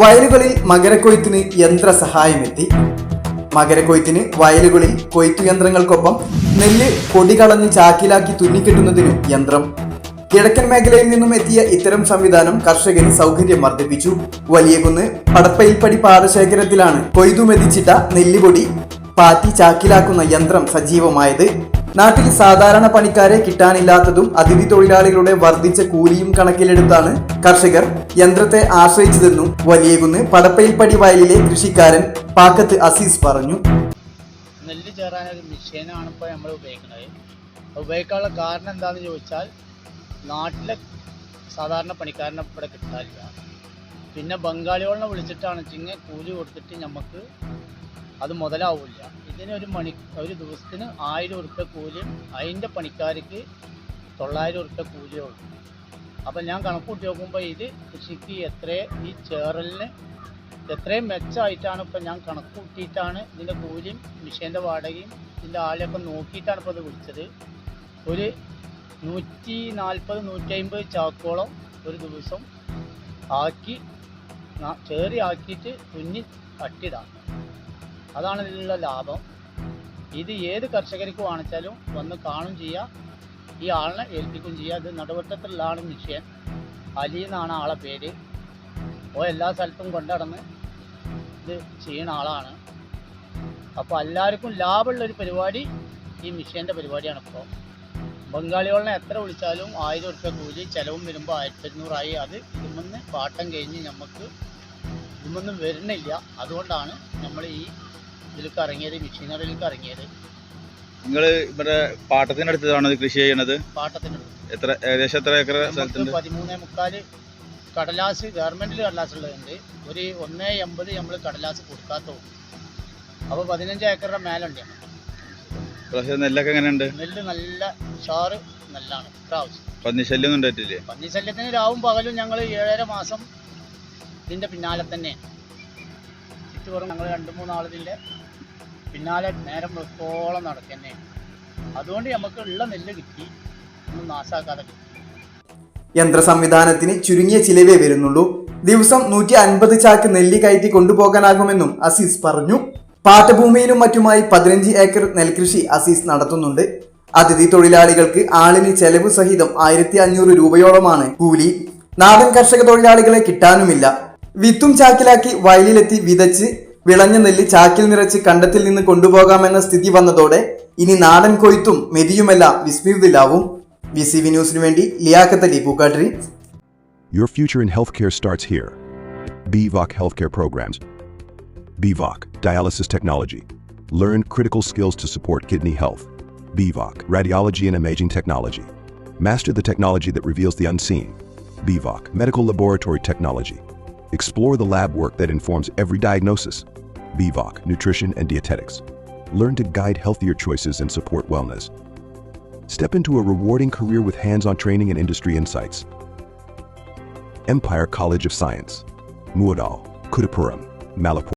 വയലുകളിൽ മകരക്കൊയ്ത്തിന് യന്ത്രസഹായമെത്തി. മകരക്കൊയ്ത്തിന് വയലുകളിൽ കൊയ്ത്തുയന്ത്രങ്ങൾക്കൊപ്പം നെല്ല് പൊടി കളഞ്ഞ് ചാക്കിലാക്കി തുന്നിക്കെട്ടുന്നതിനും യന്ത്രം. കിഴക്കൻ മേഖലയിൽ നിന്നും എത്തിയ ഇത്തരം സംവിധാനം കർഷകന് സൗകര്യം വർദ്ധിപ്പിച്ചു. വലിയകുന്ന് പടപ്പയിൽപ്പടി പാടശേഖരത്തിലാണ് കൊയ്തുമെതിച്ചിട്ട നെല്ലുപൊടി പാറ്റി ചാക്കിലാക്കുന്ന യന്ത്രം സജീവമായത്. നാട്ടിൽ സാധാരണ പണിക്കാരെ കിട്ടാനില്ലാത്തതും അതിഥി തൊഴിലാളികളുടെ വർദ്ധിച്ച കൂലിയും കണക്കിലെടുത്താണ് കർഷകർ യന്ത്രത്തെ ആശ്രയിച്ചതെന്നും വലിയകുന്ന് പടപ്പയിൽപ്പടി വയലിലെ കൃഷിക്കാരൻ പാക്കത്ത് അസീസ് പറഞ്ഞു. നെല്ല് ചേറാനൊരു മെഷീനാണ് ഇപ്പോൾ നമ്മൾ ഉപയോഗിക്കുന്നത്. ഉപയോഗിക്കാനുള്ള കാരണം എന്താണെന്ന് ചോദിച്ചാൽ, നാട്ടിലെ സാധാരണ പണിക്കാരനെ ഇവിടെ കിട്ടാനില്ല. പിന്നെ ബംഗാളികളെ വിളിച്ചിട്ടാണ് വെച്ചെങ്കിൽ കൂലി കൊടുത്തിട്ട് നമുക്ക് അത് മുതലാവില്ല. ഒരു ദിവസത്തിന് 1000 ഉറുപ്പ്യ കൂലിയും അതിൻ്റെ പണിക്കാർക്ക് 900 ഉറുപ്പ്യ കൂലിയേ ഉള്ളൂ. അപ്പം ഞാൻ കണക്കൂട്ടി നോക്കുമ്പോൾ ഇത് കൃഷിക്ക് ഈ ചേറലിന് എത്രയും മെച്ചമായിട്ടാണ് ഇപ്പം ഞാൻ കണക്കൂട്ടിയിട്ടാണ് ഇതിൻ്റെ കൂലിയും മിഷീൻ്റെ വാടകയും ഇതിൻ്റെ ആളെയൊക്കെ നോക്കിയിട്ടാണ് ഇപ്പോൾ ഇത് വിളിച്ചത്. ഒരു 140-150 ചാക്കോളം ഒരു ദിവസം ആക്കി ആക്കിയിട്ട് തുന്നി തട്ടിടാം. അതാണ് ഇതിലുള്ള ലാഭം. ഇത് ഏത് കർഷകർക്ക് വാങ്ങിച്ചാലും വന്ന് കാണും ചെയ്യുക, ഈ ആളിനെ ഏൽപ്പിക്കുകയും ചെയ്യുക. ഇത് നടുവട്ടത്തിലുള്ള ആൾ മിഷ്യൻ അലി എന്നാണ് ആളെ പേര്. എല്ലാ സ്ഥലത്തും കൊണ്ടുനടന്ന് ഇത് ചെയ്യുന്ന ആളാണ്. അപ്പോൾ എല്ലാവർക്കും ലാഭമുള്ളൊരു പരിപാടി ഈ മിഷ്യൻ്റെ പരിപാടിയാണ്. ഇപ്പോൾ ബംഗാളികളെ എത്ര വിളിച്ചാലും 1000 ഉറുപ്പ്യ കൂലി, ചിലവും വരുമ്പോൾ 1200 അത് ഇതുമെന്ന് പാട്ടം കഴിഞ്ഞ് നമുക്ക് ഇതൊന്നും വരുന്നില്ല. അതുകൊണ്ടാണ് നമ്മൾ ഇതിലേക്ക് ഇറങ്ങിയത്, മെഷീനറിയിലേക്ക് ഇറങ്ങിയത്. നിങ്ങൾ ഇവിടെ പാട്ടത്തിനടുത്താണോ കൃഷി ചെയ്യണത്? പാട്ടത്തിനടുത്ത്. ഏകദേശം എത്ര ഏക്കർ സ്ഥലത്തുണ്ട്? 13.4 കടലാസ് ഗവൺമെൻറ്റിൽ കടലാസ് ഉള്ളതുണ്ട്. ഒരു 1.80 നമ്മൾ കടലാസ് കൊടുക്കാത്തോ. അപ്പോൾ 15 ഏക്കറുടെ മേലുണ്ട്. നെല്ലൊക്കെ എങ്ങനെയുണ്ട്? നെല്ല് നല്ല ഉഷാറ് നെല്ലാണ് ഇപ്രാവശ്യം. പന്നിശല്യം ഒന്നും ഉണ്ടായിട്ടില്ലേ? പന്നിശല്യത്തിന് രാവും പകലും ഞങ്ങൾ 7.5 മാസം ഇതിൻ്റെ പിന്നാലെ തന്നെ ചുറ്റുപുറം ഞങ്ങൾ 2-3 ആളിതിൻ്റെ പിന്നാലെ നേരം വെളുക്കോളം നടക്കുന്നേ. അതുകൊണ്ട് നമുക്ക് ഉള്ള നെല്ല് കിട്ടി, ഒന്നും നാശാക്കാതെ കിട്ടി. യന്ത്ര സംവിധാനത്തിന് ചുരുങ്ങിയ ചിലവേ വരുന്നുള്ളൂ. ദിവസം 150 ചാക്ക് നെല്ല് കയറ്റി കൊണ്ടുപോകാനാകുമെന്നും അസീസ് പറഞ്ഞു. പാട്ടഭൂമിയിലും മറ്റുമായി 15 ഏക്കർ നെൽകൃഷി അസീസ് നടത്തുന്നുണ്ട്. അതിഥി തൊഴിലാളികൾക്ക് ആളിന് ചെലവ് സഹിതം 1500 രൂപയോളമാണ് കൂലി. നാടൻ കർഷക തൊഴിലാളികളെ കിട്ടാനുമില്ല. വിത്തും ചാക്കിലാക്കി വയലിലെത്തി വിതച്ച് വിളഞ്ഞ നെല്ല് ചാക്കിൽ നിറച്ച് കണ്ടത്തിൽ നിന്ന് കൊണ്ടുപോകാമെന്ന സ്ഥിതി വന്നതോടെ ഇനി നാടൻ കൊയ്ത്തും മെതിയുമെല്ലാം വിസ്മൃതിയിലാവും. VCV ന്യൂസിനു വേണ്ടി Liaquat Ali Pookkattiri. Your future in healthcare starts here. BVOC Healthcare Programs. BVOC Dialysis Technology. Learn critical skills to support kidney health. BVOC Radiology and Imaging Technology. Master the technology that reveals the unseen. BVOC Medical Laboratory Technology. Explore the lab work that informs every diagnosis. BVOC Nutrition and Dietetics. Learn to guide healthier choices and support wellness. Step into a rewarding career with hands-on training and industry insights. Empire College of Science. Muadal, Kudapuram, Malapur.